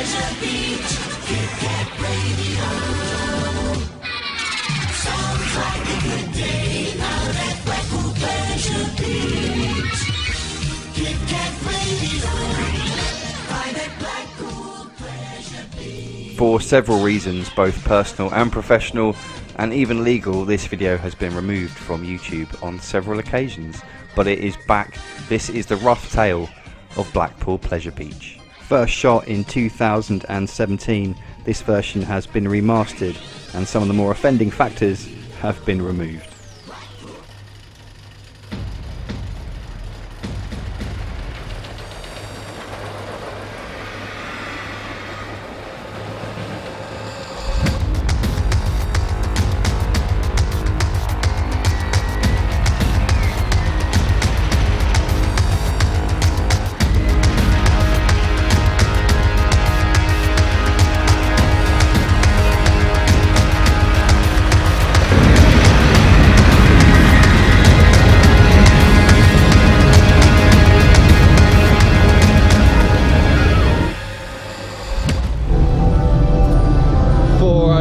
Pleasure Beach, Kit Kat Radio. Sounds like a good day out at Blackpool Pleasure Beach. Kit Kat Radio, right at Blackpool Pleasure Beach. For several reasons, both personal and professional, and even legal, this video has been removed from YouTube on several occasions, but it is back. This is the rough tale of Blackpool Pleasure Beach. First shot in 2017, this version has been remastered and some of the more offending factors have been removed.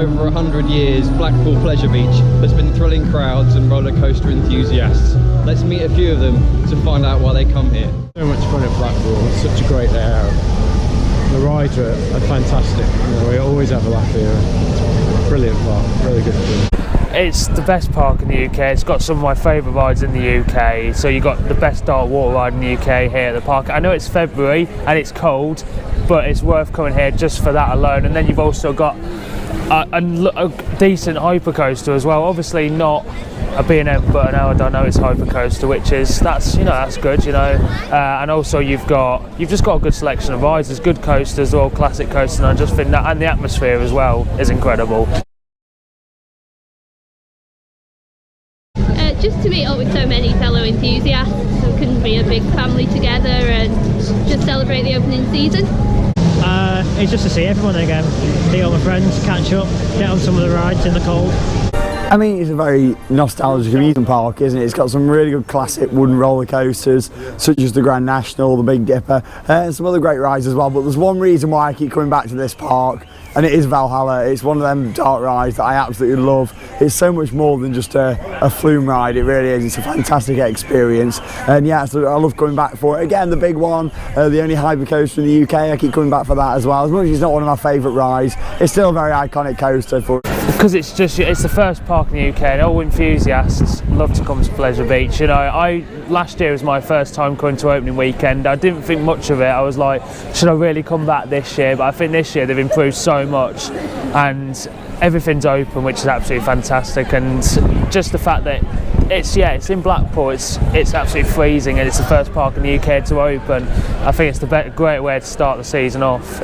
Over 100 years, Blackpool Pleasure Beach has been thrilling crowds and roller coaster enthusiasts. Let's meet a few of them to find out why they come here. So much fun at Blackpool, it's such a great day out. The rides are fantastic, we always have a laugh here. It's brilliant park, really good fun. It's the best park in the UK. It's got some of my favourite rides in the UK. So you've got the best dark water ride in the UK here at the park. I know it's February and it's cold, but it's worth coming here just for that alone. And then you've also got a decent hypercoaster as well. Obviously not a B&M, but an aerodynamics hypercoaster, which is that's good, and also you've just got a good selection of rides. There's good coasters, all classic coasters, and I just think that, and the atmosphere as well is incredible. Just to meet up with so many fellow enthusiasts who can be a big family together and just celebrate the opening season. It's just to see everyone again, see all my friends, catch up, get on some of the rides in the cold. I mean, it's a very nostalgic amusement park, isn't it? It's got some really good classic wooden roller coasters, such as the Grand National, the Big Dipper, and some other great rides as well. But there's one reason why I keep coming back to this park, and it is Valhalla. It's one of them dark rides that I absolutely love. It's so much more than just a flume ride, it really is. It's a fantastic experience, and yeah, so I love coming back for it. Again, the big one, the only hypercoaster in the UK, I keep coming back for that as well. As much as it's not one of my favourite rides, it's still a very iconic coaster for because it's the first park in the UK, and all enthusiasts love to come to Pleasure Beach. Last year was my first time coming to opening weekend. I didn't think much of it. I was like, should I really come back this year? But I think this year they've improved so much, and everything's open, which is absolutely fantastic. And just the fact that it's in Blackpool, it's absolutely freezing, and it's the first park in the UK to open. I think it's the great way to start the season off.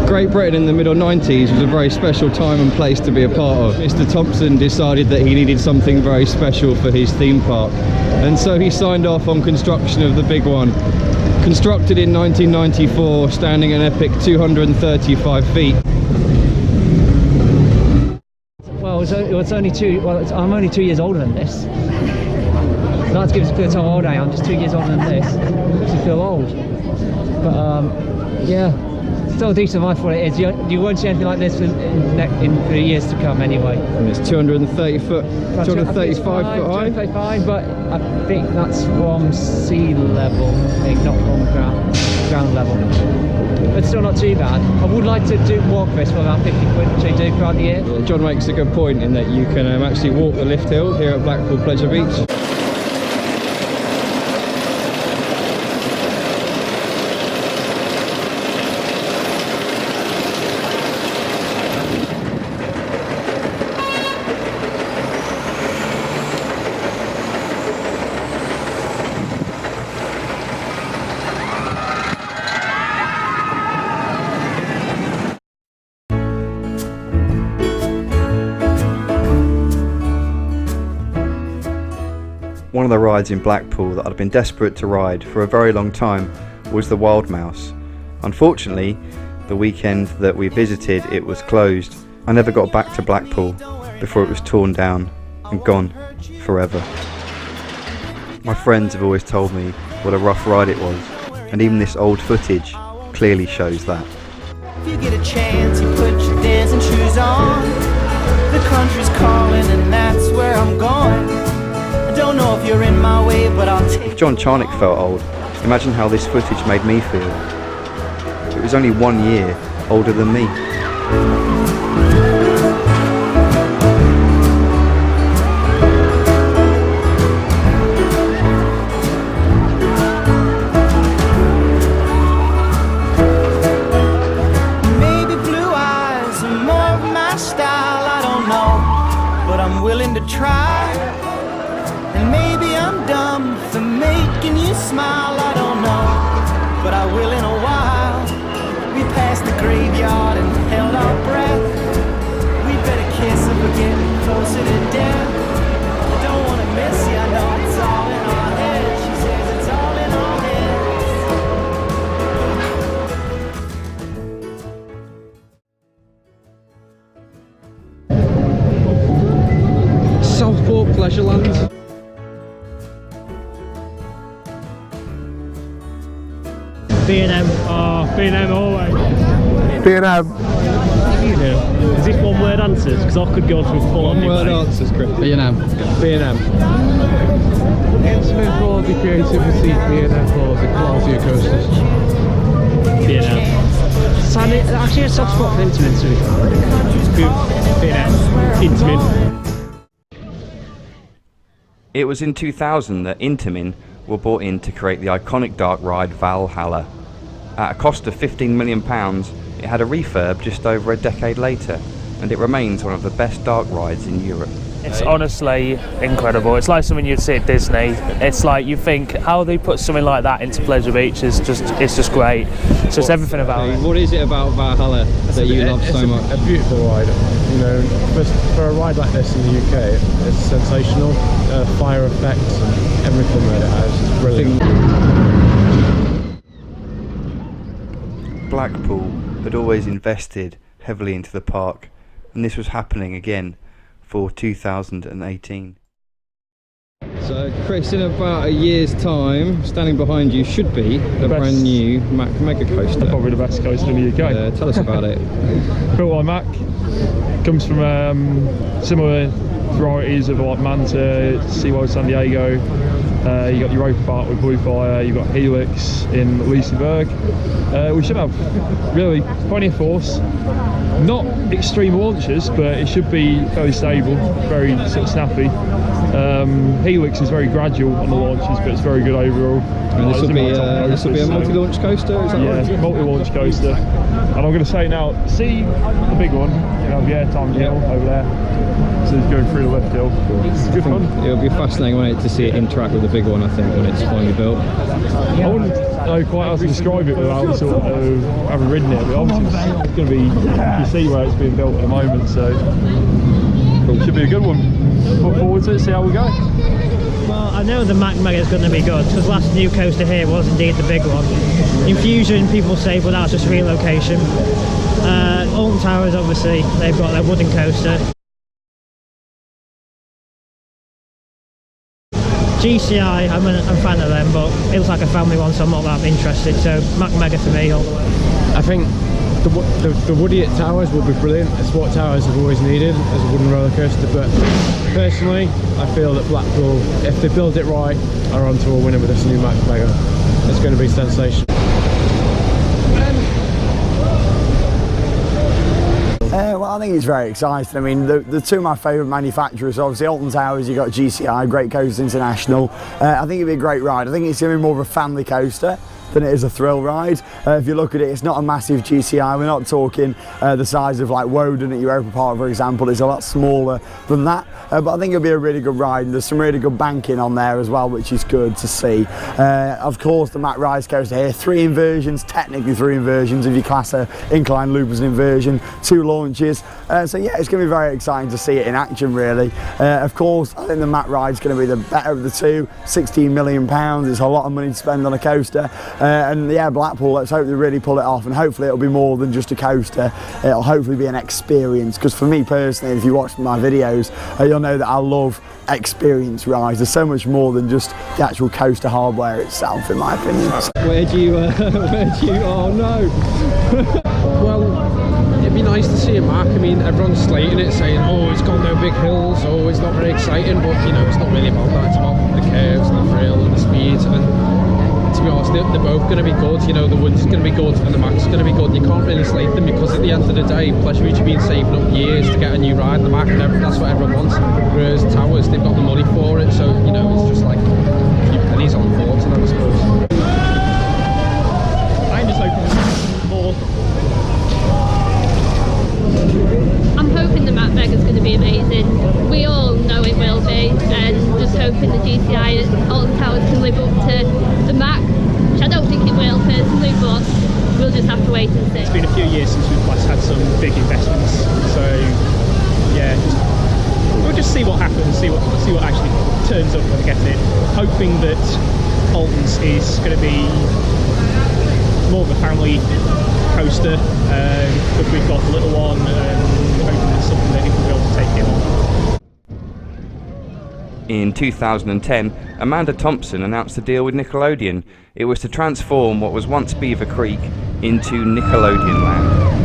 Great Britain in the middle 90s was a very special time and place to be a part of. Mr. Thompson decided that he needed something very special for his theme park, and so he signed off on construction of the big one. Constructed in 1994, standing an epic 235 feet. Well, I'm only 2 years older than this. That gives a clear time how old I am. Just 2 years older than this. Makes me feel old. But yeah. Still a decent life for what it is. You won't see anything like this in the years to come anyway. And it's 230 foot, 235 foot high. 235, but I think that's from sea level, not from ground level. But still not too bad. I would like to walk this for about 50 quid, which I do throughout the year. Yeah, John makes a good point in that you can actually walk the lift hill here at Blackpool Pleasure Beach. One of the rides in Blackpool that I'd been desperate to ride for a very long time was the Wild Mouse. Unfortunately, the weekend that we visited, it was closed. I never got back to Blackpool before it was torn down and gone forever. My friends have always told me what a rough ride it was, and even this old footage clearly shows that. If you get a chance, you put your dancing shoes on. The country's calling and that's where I'm going. I don't know if you're in my way, but I'll take. If John Charnock felt old, imagine how this footage made me feel. It was only 1 year older than me. Maybe blue eyes are more of my style, I don't know, but I'm willing to try. And maybe I'm dumb for making you smile, I don't know, but I will in a while. We passed the graveyard and held our breath. We better kiss if we're getting closer to death. I don't wanna miss you, I know it's all in our heads. She says it's all in our heads. Southport Pleasureland. B&M, B&M always. B&M. Is this one word answers? Because I could go through full on Word answers, Chris. B&M. Intimate for the creativity, B&M for the quality of coasters. B&M. Sandy, actually a soft spot for Intimate to be B&M. Intimate. It was in 2000 that Intamin were brought in to create the iconic dark ride Valhalla. At a cost of £15 million, it had a refurb just over a decade later, and it remains one of the best dark rides in Europe. It's honestly incredible. It's like something you'd see at Disney. It's like you think how they put something like that into Pleasure Beach is just great. So it's everything about it. What is it about Valhalla that you love so much? A beautiful ride. You know, for a ride like this in the UK, it's sensational. Fire effects and everything that it has is brilliant. Blackpool had always invested heavily into the park, and this was happening again for 2018. So Chris, in about a year's time, standing behind you should be the brand new MACK MEGA coaster. Probably the best coaster in the UK. Tell us about it. Built by MACK, comes from similar varieties of like Manta, SeaWorld San Diego. You got Europa Park with Blue Fire, you've got Helix in Liseberg. We should have really plenty of force. Not extreme launches, but it should be fairly stable, very sort of snappy. Helix is very gradual on the launches, but it's very good overall. And this will be a multi-launch coaster, is that right? Yeah, multi-launch coaster. And I'm going to say now, see the big one, you know, the airtime hill over there. So it's going through the left hill. It's good fun. It'll be fascinating, won't it, to see it interact with the big one, I think, when it's finally built. I wouldn't know quite how to describe it without sort of having ridden it, but obviously it's going to be, you see where it's being built at the moment, so it should be a good one. Look forward to it, see how we go. Well, I know the MACK MEGA is going to be good because last new coaster here was indeed the big one. Infusion, people say, but that's just relocation. Alton Towers, obviously, they've got their wooden coaster. GCI, I'm a fan of them, but it looks like a family one, so I'm not that interested. So MACK MEGA for me all the way. I think the Woody at Towers will be brilliant. It's what Towers have always needed as a wooden roller coaster. But personally, I feel that Blackpool, if they build it right, are on to a winner with this new MACK MEGA. It's going to be sensational. Well, I think it's very exciting. I mean, the two of my favourite manufacturers, obviously Alton Towers, you've got GCI, Great Coasters International. I think it'd be a great ride. I think it's going to be more of a family coaster than it is a thrill ride. If you look at it, it's not a massive GCI. We're not talking the size of like Woden at Europa Park, for example. It's a lot smaller than that, but I think it'll be a really good ride. There's some really good banking on there as well, which is good to see. Of course, the MACK Rise coaster here, 3 inversions, technically 3 inversions if you class a incline loop as an inversion, 2 launches. So yeah, it's going to be very exciting to see it in action, really. Of course, I think the MACK Ride's going to be the better of the two. £16 million, it's a lot of money to spend on a coaster. And yeah, Blackpool, let's hope they really pull it off, and hopefully it'll be more than just a coaster. It'll hopefully be an experience, because for me personally, if you watch my videos, you'll know that I love experience rides. There's so much more than just the actual coaster hardware itself, in my opinion. Where do you, oh no! Well, it'd be nice to see a MACK. I mean, everyone's slating it, saying, oh, it's got no big hills, oh, it's not very exciting, but you know, it's not really about that. It's about the curves and the thrill and the speed. And to be honest, they're both going to be good. You know, the Woods is going to be good and the MACK's going to be good. You can't really slate them, because at the end of the day, Pleasure Beach have been saving up years to get a new ride, and the MACK, that's what everyone wants. Whereas Towers, they've got the money for it, so you know, it's just like a few pennies on the floor to them, I suppose. I'm just hoping more. I'm hoping the MACK MEGA is going to be amazing. We all know it will be, and just hoping the GCI at Alton Towers can live up to the MACK, which I don't think it will personally, but we'll just have to wait and see. It's been a few years since we've had some big investments, so yeah, we'll just see what happens, see what actually turns up when we get it. Hoping that Alton's is going to be more of a family coaster, but we've got the little one, and hoping it's something that he will be able to take him on. In 2010, Amanda Thompson announced a deal with Nickelodeon. It was to transform what was once Beaver Creek into Nickelodeon Land.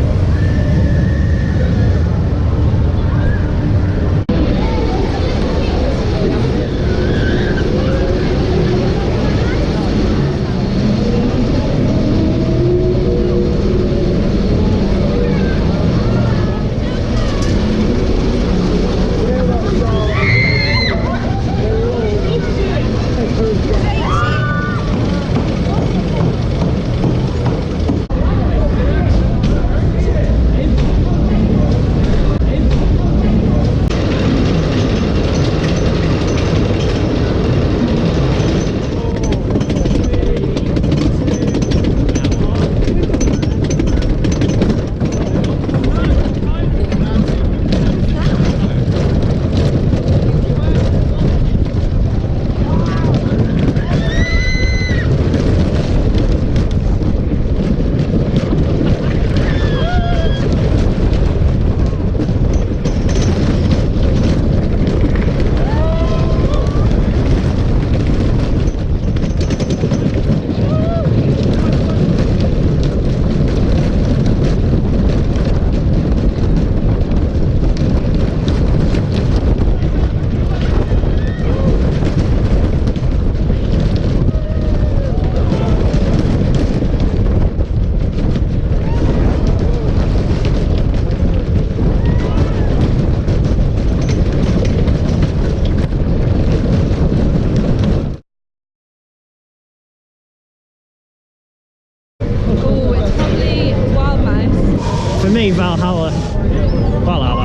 Valhalla.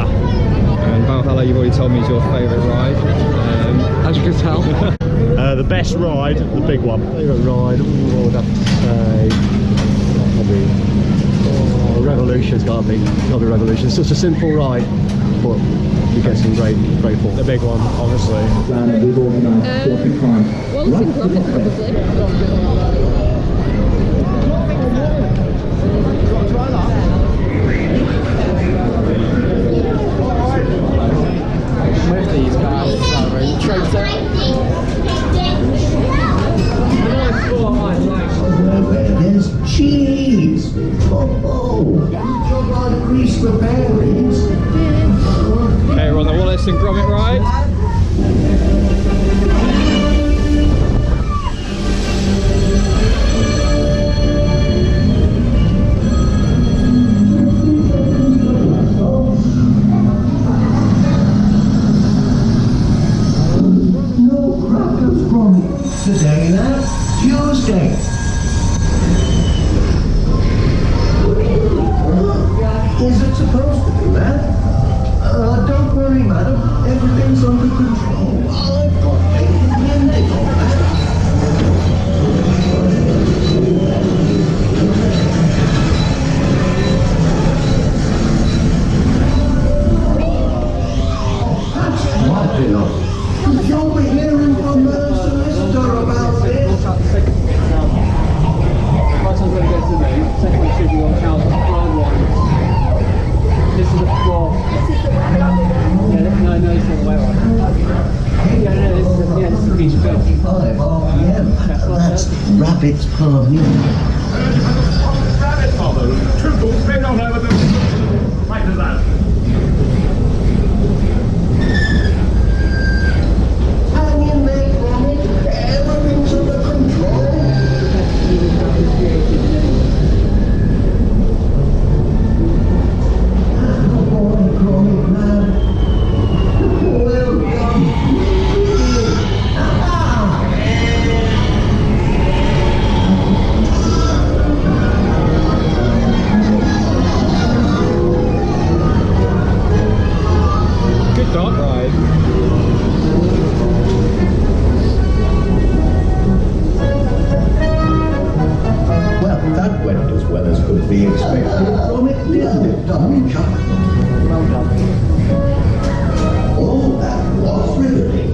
And Valhalla, you've already told me, is your favourite ride. As you can tell. The best ride, the big one. Favourite ride, what would I have to say? Probably Revolution's got to be Revolution. It's such a simple ride, but you get some great fun. The big one, honestly. Wallace and Gromit probably. With these guys, There's cheese. Oh, oh. Grease the berries. Okay, we're on the Wallace and Gromit ride. Today, that's Tuesday. Is it supposed to be that? Don't worry, madam. Everything's under control. I've got things depending on that. That's quite enough. You'll be hearing from the solicitor about this. That's rabbit palm. Rabbit palm. Triple straight on over the right to that. Everything's under control. Good dark ride. Well, that went as well as could be expected from it, didn't it, darling Chuck? Well done. Oh, that was riveting.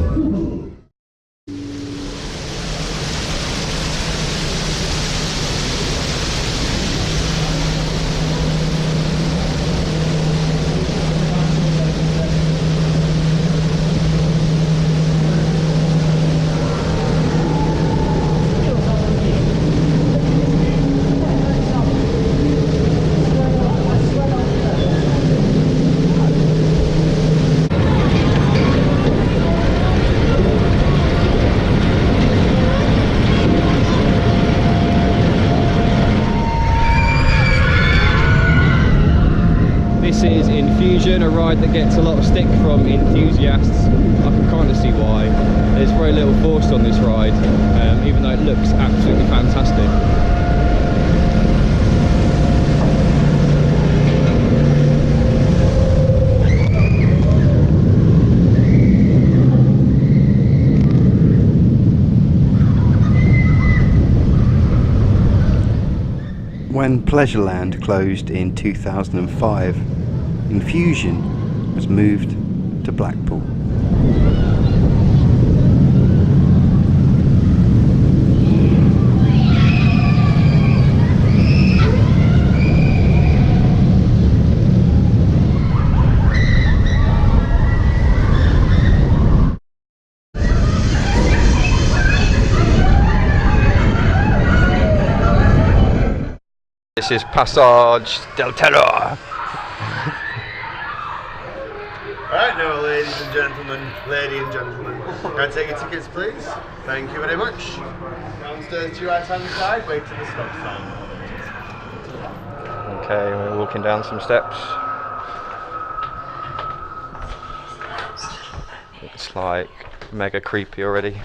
This is Infusion, a ride that gets a lot of stick from enthusiasts. I can kind of see why. There's very little forced on this ride, even though it looks absolutely fantastic. When Pleasureland closed in 2005, Infusion was moved to Blackpool. This is Passage del Terror. Alright now, lady and gentlemen, can I take your tickets please? Thank you very much. Downstairs to your right hand side, wait till the stop sign. Okay, we're walking down some steps. It's like mega creepy already.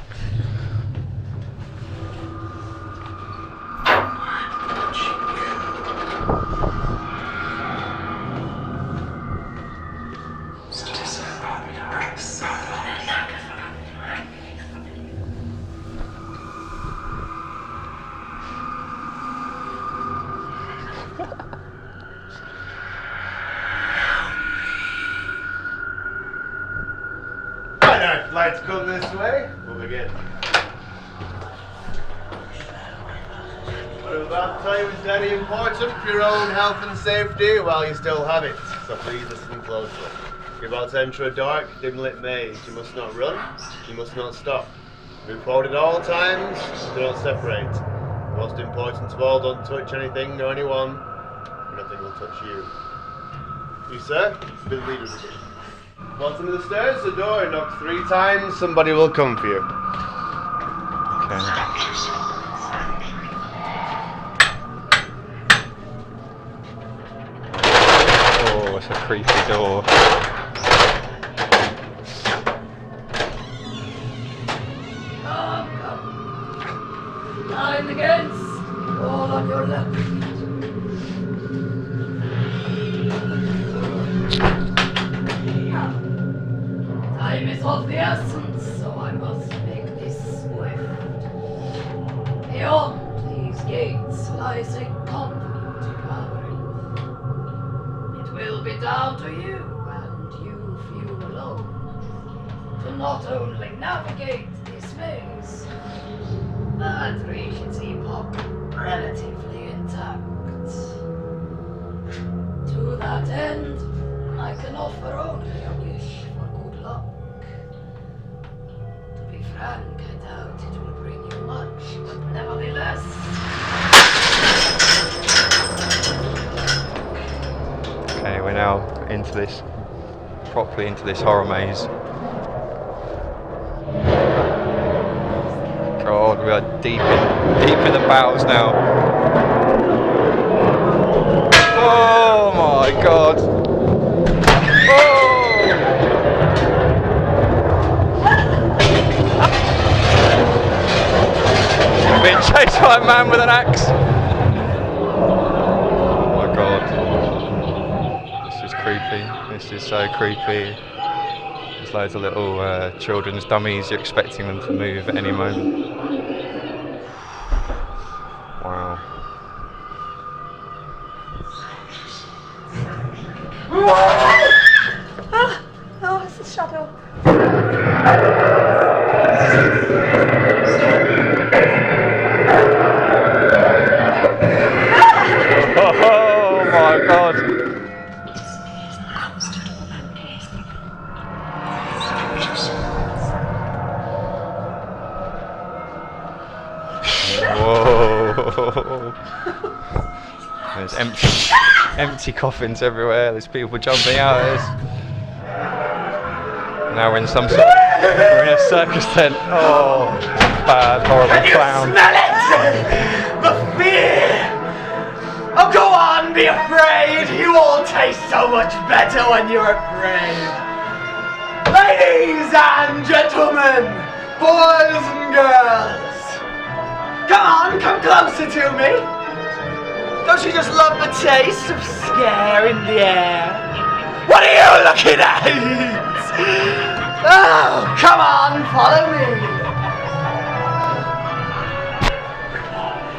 Right, lights come this way, we'll begin. What I'm about to tell you is very important for your own health and safety while you still have it, so please listen closely. You're about to enter a dark, dim-lit maze. You must not run, you must not stop. Move forward at all times, do not separate. Most important of all, don't touch anything or anyone, nothing will touch you. You, sir, be the leader of the group. Bottom of the stairs, the door, knock 3 times, somebody will come for you. Okay. Oh, it's a creepy door. Come. Line against, all on your left. Time is of the essence, so I must make this swift. Beyond these gates lies a conflict gathering. It will be down to you, and you few alone, to not only navigate this maze, but reach its epoch relatively intact. To that end, I can offer only a wish for good luck. To be frank, I doubt it will bring you much, but nevertheless, into this, properly into this horror maze. God, we are deep in the bowels now. Oh my God! Oh! Being chased by a man with an axe. Oh my God! This is creepy. This is so creepy. There's loads of little children's dummies. You're expecting them to move at any moment. Wow. Oh, it's a shadow. Oh my God. Whoa. There's empty coffins everywhere. There's people jumping out of this. Now we're in some sort we're in a circus tent. Oh, bad, horrible clown. Smell it! The fear! Oh, go on, be afraid! You all taste so much better when you're afraid. Ladies and gentlemen, boys and girls, come on, come closer to me. Don't you just love the taste of scare in the air? What are you looking at? Oh, come on, follow me.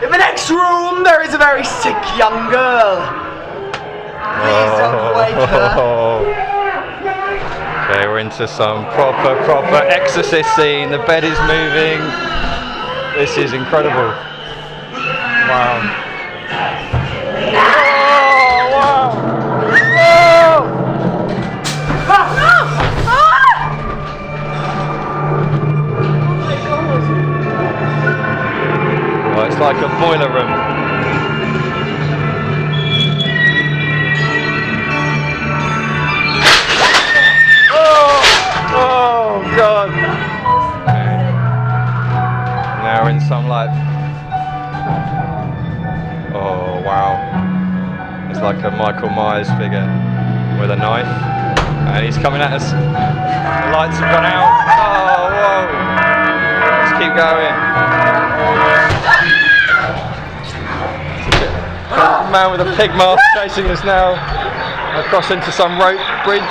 In the next room, there is a very sick young girl. Please don't wake her. Okay, we're into some proper exorcist scene. The bed is moving. This is incredible. Wow. Oh, wow. Oh, it's like a boiler room. Oh God! Now we're in some like, oh wow, it's like a Michael Myers figure with a knife, and he's coming at us. The lights have gone out. Oh whoa! Let's keep going. A man with a pig mask chasing us now across into some rope bridge.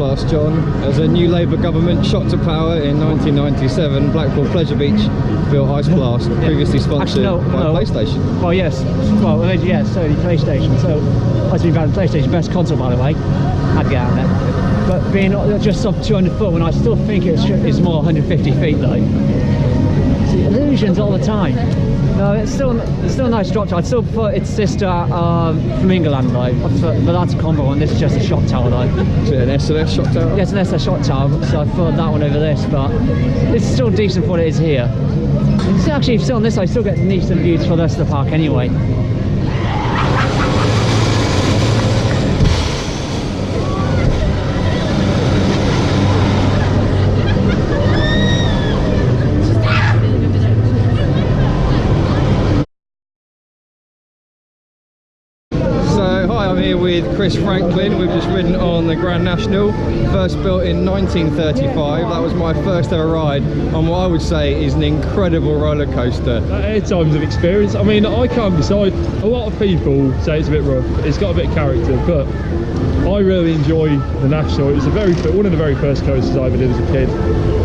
Blast, John. As a new Labour government shot to power in 1997, Blackpool Pleasure Beach built Ice Blast, previously sponsored by PlayStation. Well, yes. Well, yes, so PlayStation. So, I've been banned PlayStation, best console by the way. Had to get out there. But being just sub 200 foot, when I still think it's more 150 feet though. See, illusions all the time. No, it's still a nice structure. I'd still prefer its sister from England though, but that's a combo one. This is just a shot tower though. Is it an SLS shot tower? Yeah, it's an SLS shot tower, so I prefer that one over this, but this is still decent for what it is here. It's actually still on this side, I still get decent views for the rest of the park anyway. With Chris Franklin. We've just ridden on the Grand National, first built in 1935. That was my first ever ride on what I would say is an incredible roller coaster. 8 times of experience. I mean, I can't decide. A lot of people say it's a bit rough. It's got a bit of character, but I really enjoy the National. It was one of the very first coasters I ever did as a kid.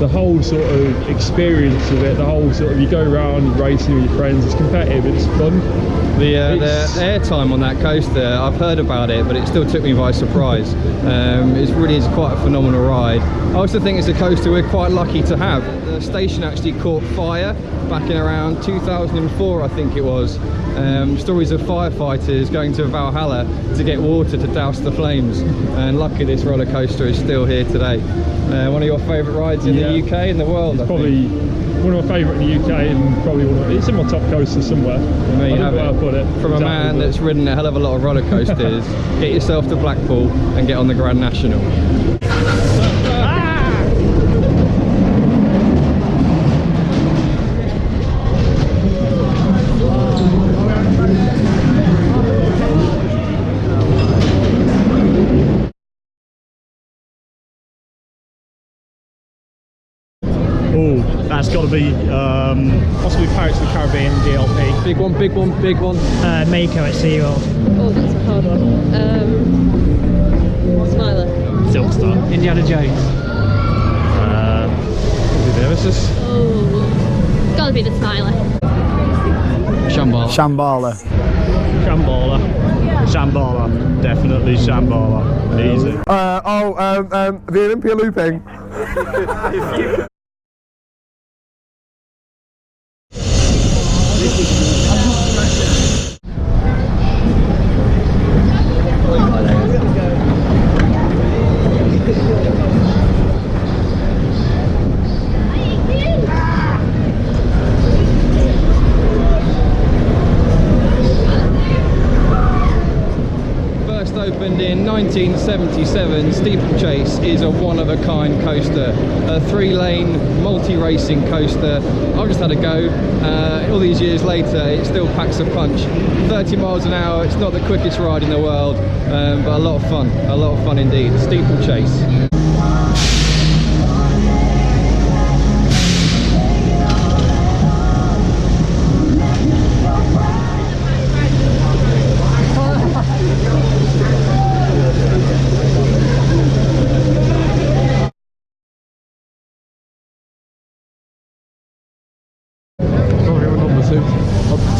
The whole sort of experience of it, the whole sort of, you go around racing with your friends, it's competitive, it's fun. The airtime on that coaster, I've heard about it, but it still took me by surprise. It really is quite a phenomenal ride. I also think it's a coaster we're quite lucky to have. The station actually caught fire back in around 2004, I think it was. Stories of firefighters going to Valhalla to get water to douse the flames, and lucky this roller coaster is still here today. One of your favourite rides in the UK and the world? It's probably one of my favourite in the UK, and probably it's in my top coasters somewhere. There you have it. From a man that's ridden a hell of a lot of roller coasters, get yourself to Blackpool and get on the Grand National. Oh, that's got to be possibly Pirates of the Caribbean DLP. Big one, big one, big one. Mako at SeaWorld. Oh, that's a hard one. Smiler. Silkstar. Indiana Jones. Nemesis. Oh, gotta be the Smiler. Shambhala. Shambhala. Shambhala. Shambhala. Definitely Shambhala. Easy. The Olympia looping. Opened in 1977, Steeplechase is a one-of-a-kind coaster, a 3-lane multi-racing coaster. I've just had a go. All these years later, it still packs a punch. 30 miles an hour, it's not the quickest ride in the world, but a lot of fun indeed. Steeplechase.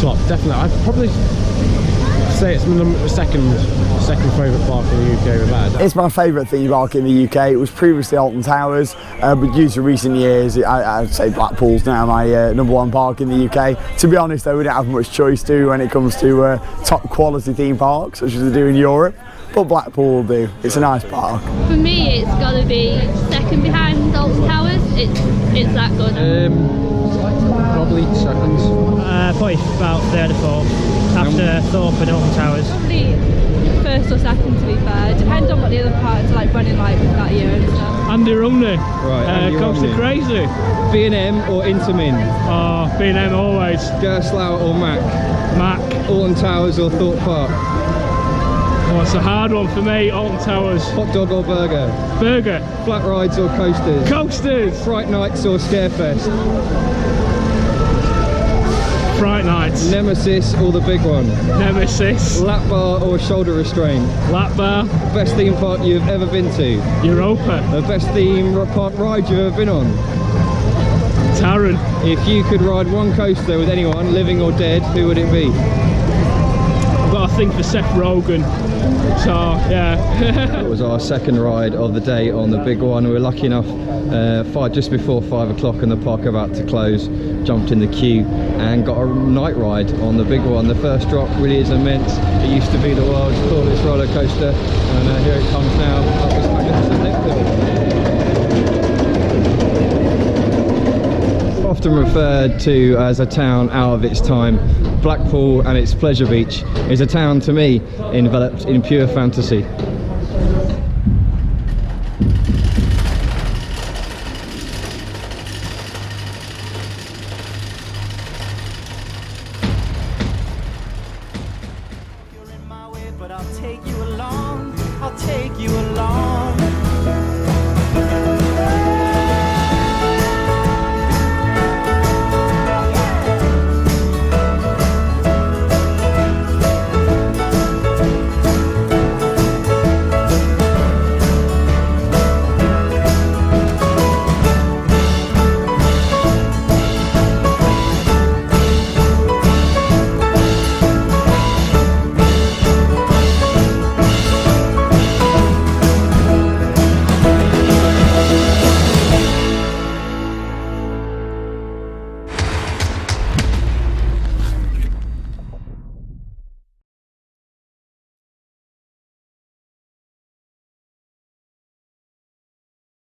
Top, definitely. I'd probably say it's my second favourite park in the UK we've had. It's my favourite theme park in the UK. It was previously Alton Towers, but due to recent years, I'd say Blackpool's now my #1 park in the UK. To be honest though, we don't have much choice to when it comes to top quality theme parks, such as they do in Europe, but Blackpool will do. It's a nice park. For me, it's gotta be second behind Alton Towers. It's that good. Probably seconds. Probably about third or fourth after Thorpe and Alton Towers. Probably first or second, to be fair. Depends on what the other parts are like running like that year and stuff. Andy Rumney. Right, Andy Coaster Rumney. Crazy. B&M or Intermin? Oh, B&M always. Gerslow or Mack? Mack. Alton Towers or Thorpe Park? Oh, it's a hard one for me. Alton Towers. Hot dog or burger? Burger. Flat rides or coasters? Coasters. Fright Nights or Scarefest? Fright Nights. Nemesis or the big one? Nemesis. Lap bar or shoulder restraint? Lap bar. Best theme park you've ever been to? Europa. The best theme park ride you've ever been on? Taron. If you could ride one coaster with anyone, living or dead, who would it be? I've got to think for Seth Rogen. So, yeah. It was our second ride of the day on the big one. We were lucky enough, just before 5 o'clock and the park about to close, jumped in the queue and got a night ride on the big one. The first drop really is immense. It used to be the world's tallest roller coaster, and here it comes now up this magnificent lift. Often referred to as a town out of its time, Blackpool and its Pleasure Beach is a town to me enveloped in pure fantasy.